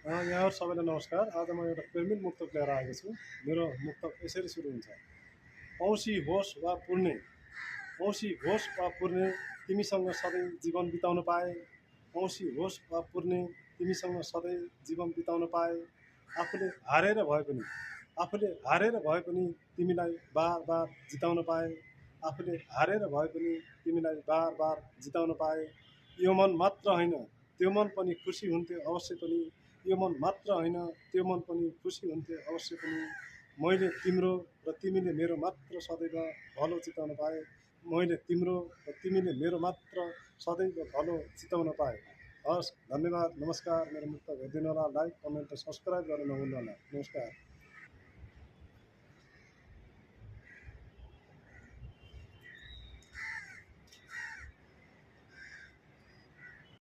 यहाँहरू सबैलाई नमस्कार। आज म एउटा प्रेमिल मुक्तक लिएर आएको छु। मेरो मुक्तक यसरी सुरु हुन्छ। औँसी होस् वा पूर्णे, औँसी होस् वा पूर्णे, तिमीसँग सधैँ जीवन बिताउन पाए। औँसी होस् वा पूर्णे, तिमीसँग सधैँ जीवन बिताउन पाए। आफूले हारेर भए पनि तिमीलाई बार बार जिताउन पाए। आफूले हारेर भए पनि तिमीलाई बार बार जिताउन पाए। यो मन मात्र होइन त्यो मन पनि खुसी हुन्थ्यो अवश्य पनि। यो मन मात्र होइन त्यो मन पनि खुसी हुन्थ्यो अवश्य पनि। मैले तिम्रो र तिमीले मेरो मात्र सदैव भलो चिताउन पाए। मैले तिम्रो र तिमीले मेरो मात्र सदैव भलो चिताउन पाए। हस्, धन्यवाद, नमस्कार। मेरो मुक्तक हेरिदिनु होला। लाइक, कमेन्ट र सब्सक्राइब गर्न नभुल्नु होला। नमस्कार।